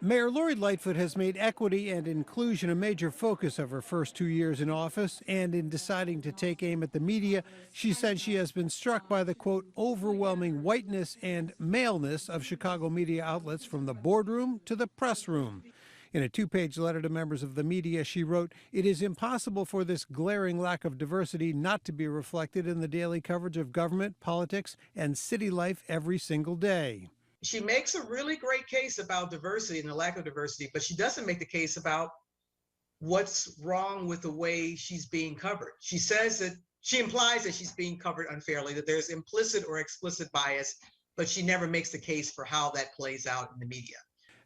Mayor Lori Lightfoot has made equity and inclusion a major focus of her first 2 years in office, and in deciding to take aim at the media, she said she has been struck by the, quote, overwhelming whiteness and maleness of Chicago media outlets from the boardroom to the press room. In a two-page letter to members of the media, she wrote, "It is impossible for this glaring lack of diversity not to be reflected in the daily coverage of government, politics, and city life every single day." She makes a really great case about diversity and the lack of diversity, but she doesn't make the case about what's wrong with the way she's being covered. She says that she implies that she's being covered unfairly, that there's implicit or explicit bias, but she never makes the case for how that plays out in the media.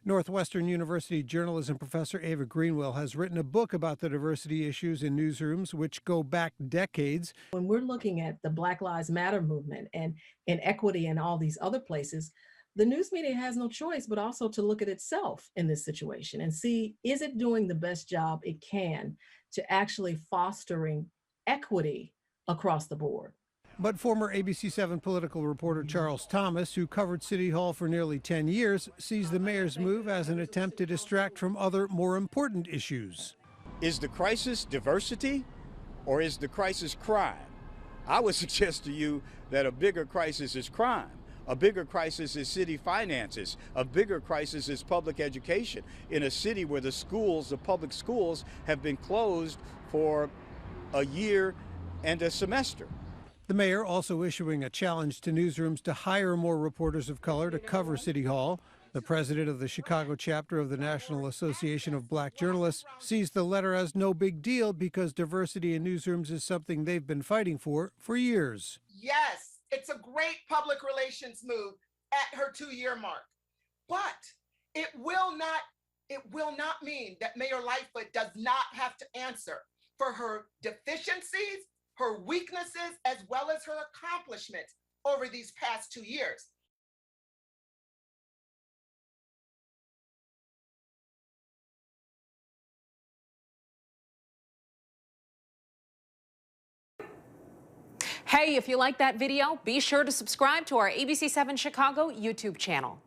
Northwestern University journalism professor Ava Greenwell has written a book about the diversity issues in newsrooms, which go back decades. When we're looking at the Black Lives Matter movement and inequity in all these other places, the news media has no choice but also to look at itself in this situation and see, is it doing the best job it can to actually fostering equity across the board? But former ABC7 political reporter Charles Thomas, who covered City Hall for nearly 10 years, sees the mayor's move as an attempt to distract from other, more important issues. Is the crisis diversity, or is the crisis crime? I would suggest to you that a bigger crisis is crime. A bigger crisis is city finances. A bigger crisis is public education in a city where the schools, the public schools, have been closed for a year and a semester. The mayor also issuing a challenge to newsrooms to hire more reporters of color to cover City Hall. The president of the Chicago chapter of the National Association of Black Journalists sees the letter as no big deal because diversity in newsrooms is something they've been fighting for years. Yes. It's a great public relations move at her 2-year mark, but it will not mean that Mayor Lightfoot does not have to answer for her deficiencies, her weaknesses, as well as her accomplishments over these past 2 years. Hey, if you like that video, be sure to subscribe to our ABC7 Chicago YouTube channel.